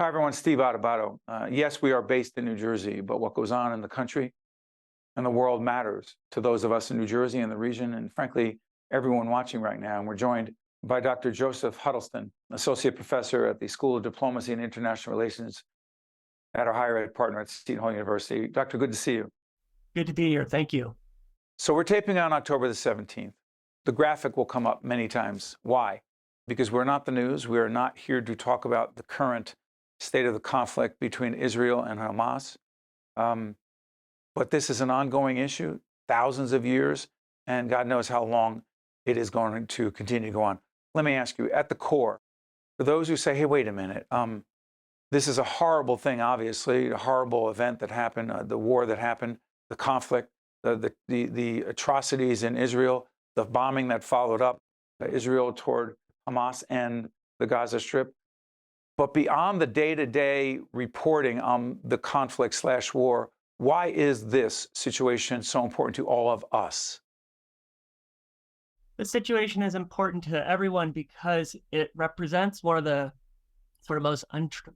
Hi, everyone. Steve Adubato. Yes, we are based in New Jersey, but what goes on in the country and the world matters to those of us in New Jersey and the region, and frankly, everyone watching right now. And we're joined by Dr. Joseph Huddleston, Associate Professor at the School of Diplomacy and International Relations at our higher ed partner at Seton Hall University. Doctor, good to see you. Good to be here. Thank you. So we're taping on October the 17th. The graphic will come up many times. Why? Because we're not the news. We are not here to talk about the current state of the conflict between Israel and Hamas. But this is an ongoing issue, thousands of years, and God knows how long it is going to continue to go on. Let me ask you, at the core, for those who say, hey, wait a minute, this is a horrible thing, obviously, a horrible event that happened, the war that happened, the conflict, the atrocities in Israel, the bombing that followed up Israel toward Hamas and the Gaza Strip. But beyond the day-to-day reporting on the conflict/war, why is this situation so important to all of us? The situation is important to everyone because it represents one of the sort of most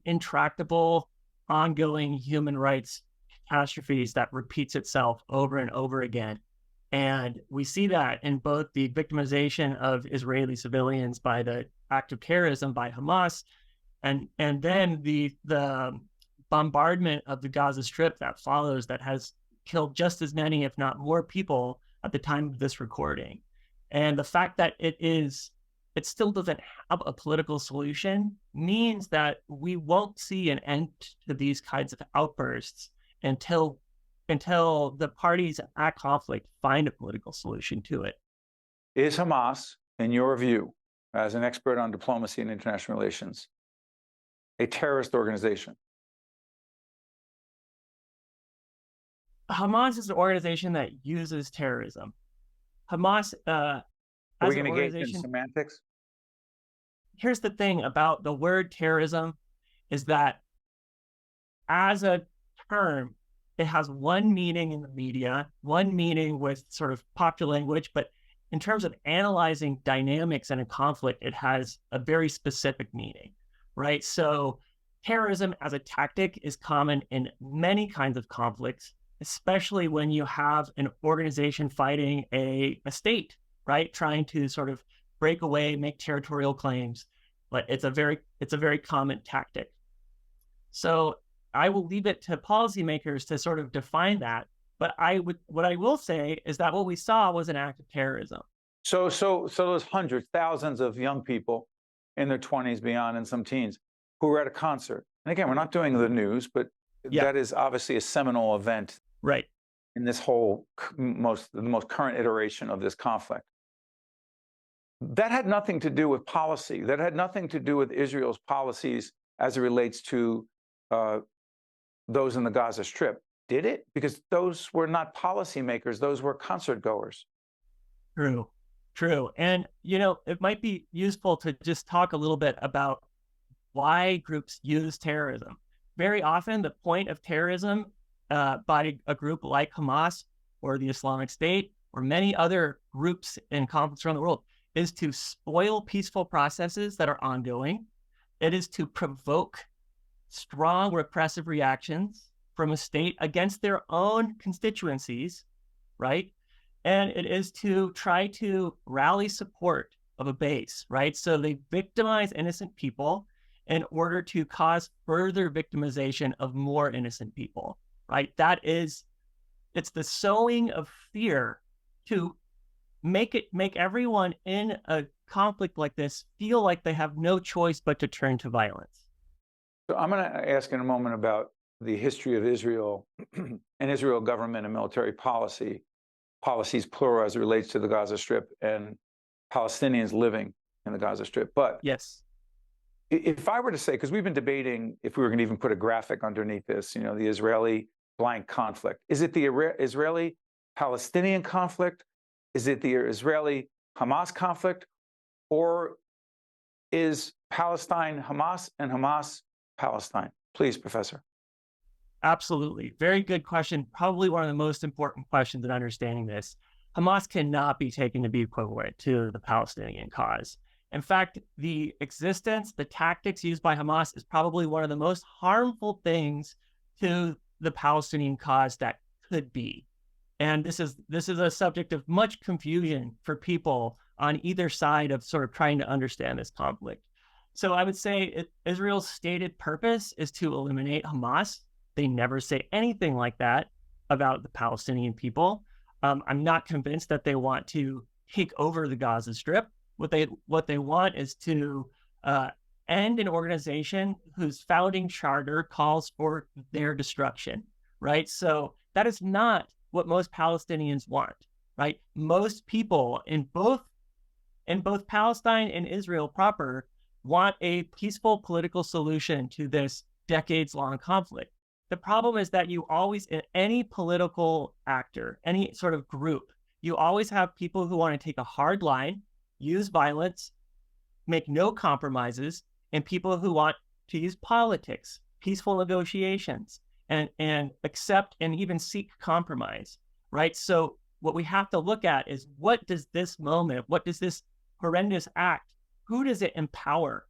intractable, ongoing human rights catastrophes that repeats itself over and over again. And we see that in both the victimization of Israeli civilians by the act of terrorism by Hamas, and then the bombardment of the Gaza Strip that follows, that has killed just as many, if not more people at the time of this recording. And the fact that it still doesn't have a political solution means that we won't see an end to these kinds of outbursts until the parties at conflict find a political solution to it. Is Hamas, in your view, as an expert on diplomacy and international relations, a terrorist organization? Hamas is an organization that uses terrorism. Hamas, Are we going to get into semantics? Here's the thing about the word terrorism is that as a term, it has one meaning in the media, one meaning with sort of popular language, but in terms of analyzing dynamics in a conflict, it has a very specific meaning, right? So terrorism as a tactic is common in many kinds of conflicts, especially when you have an organization fighting a state, right? Trying to sort of break away, make territorial claims. But it's a very common tactic. So I will leave it to policymakers to sort of define that. But what I will say is that what we saw was an act of terrorism. So those hundreds, thousands of young people in their 20s, beyond, and some teens who were at a concert. And again, we're not doing the news, but that is obviously a seminal event, right, in this whole the most current iteration of this conflict. That had nothing to do with policy. That had nothing to do with Israel's policies as it relates to those in the Gaza Strip, did it? Because those were not policymakers; those were concert goers. True. And it might be useful to just talk a little bit about why groups use terrorism. Very often, the point of terrorism by a group like Hamas or the Islamic State or many other groups in conflicts around the world is to spoil peaceful processes that are ongoing. It is to provoke strong repressive reactions from a state against their own constituencies, right? And it is to try to rally support of a base, right? So they victimize innocent people in order to cause further victimization of more innocent people, right? It's the sowing of fear to make everyone in a conflict like this feel like they have no choice but to turn to violence. So I'm going to ask in a moment about the history of Israel and Israel government and military policies plural, as it relates to the Gaza Strip and Palestinians living in the Gaza Strip. But yes, if I were to say, because we've been debating if we were going to even put a graphic underneath this, the Israeli blank conflict. Is it the Israeli-Palestinian conflict? Is it the Israeli-Hamas conflict? Or is Palestine Hamas and Hamas Palestine? Please, Professor. Absolutely. Very good question. Probably one of the most important questions in understanding this. Hamas cannot be taken to be equivalent to the Palestinian cause. In fact, the existence, the tactics used by Hamas is probably one of the most harmful things to the Palestinian cause that could be. And this is a subject of much confusion for people on either side of sort of trying to understand this conflict. So I would say Israel's stated purpose is to eliminate Hamas. They never say anything like that about the Palestinian people. I'm not convinced that they want to take over the Gaza Strip. What they want is to end an organization whose founding charter calls for their destruction, right? So that is not what most Palestinians want, right? Most people in both Palestine and Israel proper want a peaceful political solution to this decades-long conflict. The problem is that you always, in any political actor, any sort of group, you always have people who want to take a hard line, use violence, make no compromises, and people who want to use politics, peaceful negotiations, and accept and even seek compromise, right? So what we have to look at is what does this horrendous act, who does it empower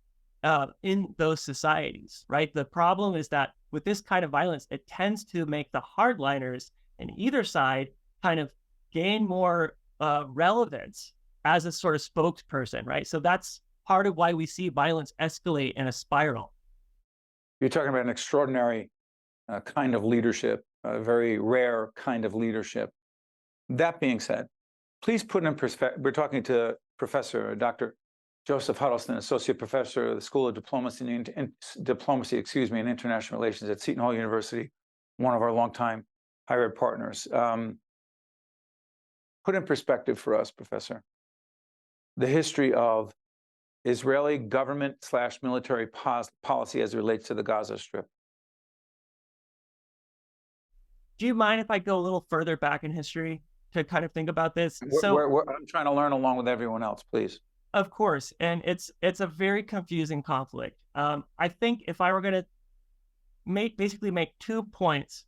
in those societies, right? The problem is that with this kind of violence, it tends to make the hardliners in either side kind of gain more relevance as a sort of spokesperson, right? So that's part of why we see violence escalate in a spiral. You're talking about an extraordinary kind of leadership, a very rare kind of leadership. That being said, please put in perspective, we're talking to Professor Dr. Joseph Huddleston, Associate Professor of the School of Diplomacy and International Relations at Seton Hall University, one of our longtime higher ed partners. Put in perspective for us, Professor, the history of Israeli government/military policy as it relates to the Gaza Strip. Do you mind if I go a little further back in history to kind of think about this? I'm trying to learn along with everyone else, please. Of course, and it's a very confusing conflict. I think if I were going to basically make 2 points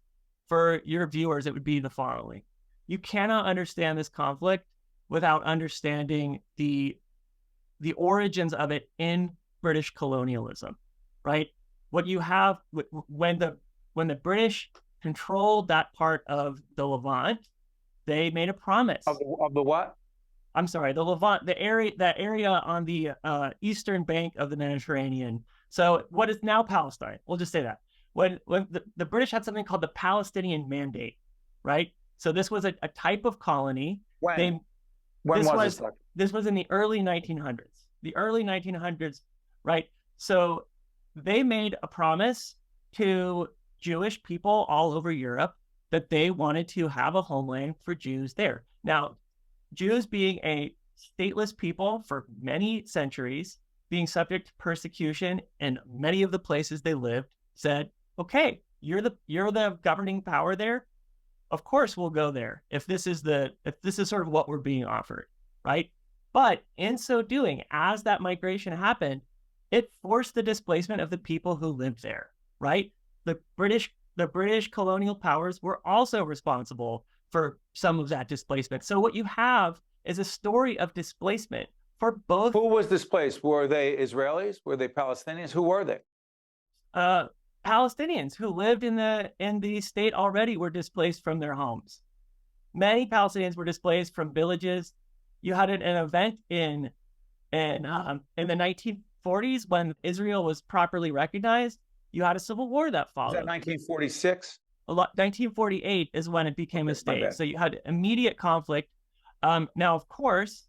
for your viewers, it would be the following. You cannot understand this conflict without understanding the origins of it in British colonialism, right? What you have when the British controlled that part of the Levant, they made a promise. Of the what? I'm sorry, the Levant, that area on the eastern bank of the Mediterranean. So what is now Palestine? We'll just say that. When the British had something called the Palestinian Mandate, right? So this was a type of colony. When was this? This was in the early 1900s. The early 1900s, right? So they made a promise to Jewish people all over Europe that they wanted to have a homeland for Jews there. Now, Jews being a stateless people for many centuries, being subject to persecution in many of the places they lived, said, okay, you're the governing power there. Of course we'll go there if this is sort of what we're being offered, right? But in so doing, as that migration happened, it forced the displacement of the people who lived there, right? The British colonial powers were also responsible for some of that displacement. So what you have is a story of displacement for both. Who was displaced? Were they Israelis? Were they Palestinians? Who were they? Palestinians who lived in the state already were displaced from their homes. Many Palestinians were displaced from villages. You had an event in the 1940s when Israel was properly recognized. You had a civil war that followed. Was that 1946? 1948 is when it became a state. So you had immediate conflict. Now, of course,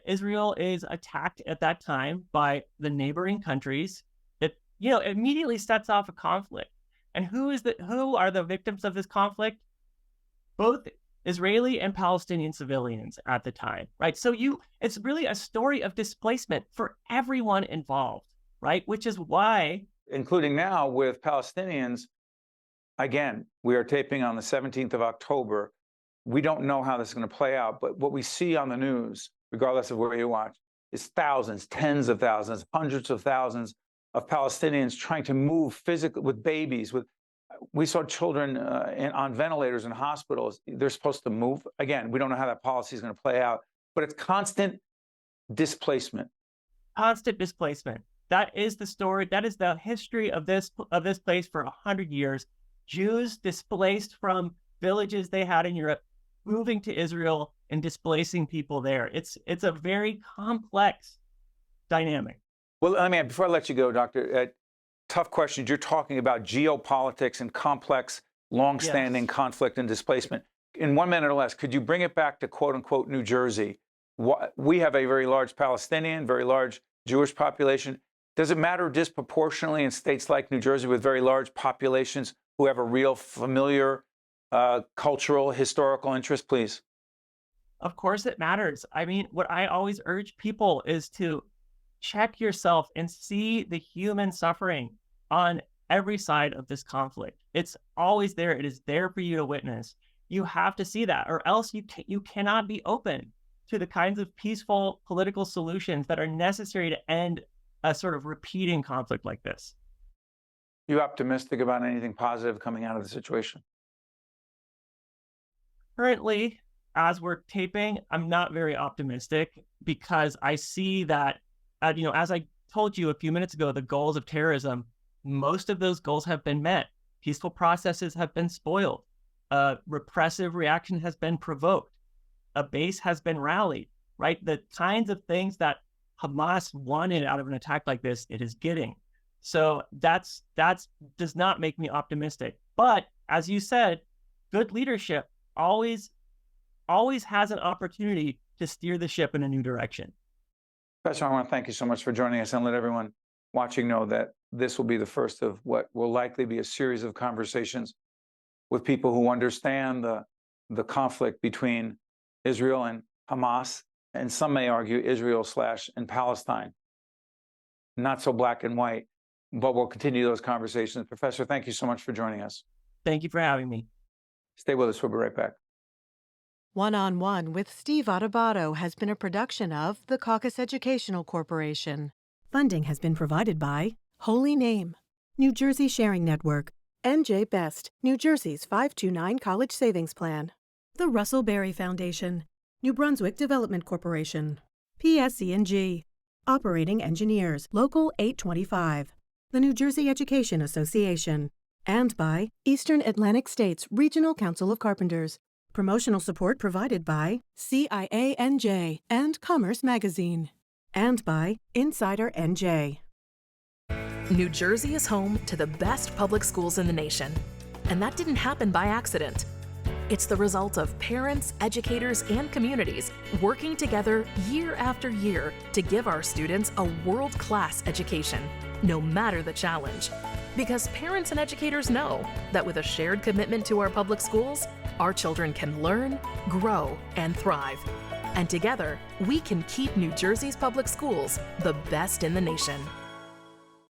Israel is attacked at that time by the neighboring countries. It immediately sets off a conflict. And who are the victims of this conflict? Both Israeli and Palestinian civilians at the time, right? So it's really a story of displacement for everyone involved, right? Which is why, including now with Palestinians, again, we are taping on the 17th of October. We don't know how this is going to play out, but what we see on the news, regardless of where you watch, is thousands, tens of thousands, hundreds of thousands of Palestinians trying to move physically with babies. We saw children on ventilators in hospitals. They're supposed to move. Again, we don't know how that policy is going to play out, but it's constant displacement. Constant displacement. That is the story. That is the history of this place for 100 years. Jews displaced from villages they had in Europe, moving to Israel and displacing people there. It's a very complex dynamic. Well, I mean, before I let you go, Doctor, tough questions. You're talking about geopolitics and complex, long-standing conflict and displacement. In 1 minute or less, could you bring it back to quote unquote New Jersey? We have a very large Palestinian, very large Jewish population. Does it matter disproportionately in states like New Jersey with very large populations who have a real familiar cultural, historical interest, please? Of course it matters. I mean, what I always urge people is to check yourself and see the human suffering on every side of this conflict. It's always there. It is there for you to witness. You have to see that, or else you cannot be open to the kinds of peaceful political solutions that are necessary to end a sort of repeating conflict like this. You optimistic about anything positive coming out of the situation? Currently, as we're taping, I'm not very optimistic because I see that, as I told you a few minutes ago, the goals of terrorism, most of those goals have been met. Peaceful processes have been spoiled. Repressive reaction has been provoked. A base has been rallied, right? The kinds of things that Hamas wanted out of an attack like this, it is getting. So that's does not make me optimistic. But as you said, good leadership always has an opportunity to steer the ship in a new direction. Professor, I want to thank you so much for joining us and let everyone watching know that this will be the first of what will likely be a series of conversations with people who understand the conflict between Israel and Hamas, and some may argue Israel and Palestine. Not so black and white, but we'll continue those conversations. Professor, thank you so much for joining us. Thank you for having me. Stay with us. We'll be right back. One-on-One with Steve Adubato has been a production of the Caucus Educational Corporation. Funding has been provided by Holy Name, New Jersey Sharing Network, NJ Best, New Jersey's 529 College Savings Plan, the Russell Berry Foundation, New Brunswick Development Corporation, PSE&G, Operating Engineers, Local 825, the New Jersey Education Association, and by Eastern Atlantic States Regional Council of Carpenters. Promotional support provided by CIANJ and Commerce Magazine, and by Insider NJ. New Jersey is home to the best public schools in the nation, and that didn't happen by accident. It's the result of parents, educators, and communities working together year after year to give our students a world-class education, no matter the challenge. Because parents and educators know that with a shared commitment to our public schools, our children can learn, grow, and thrive. And together, we can keep New Jersey's public schools the best in the nation.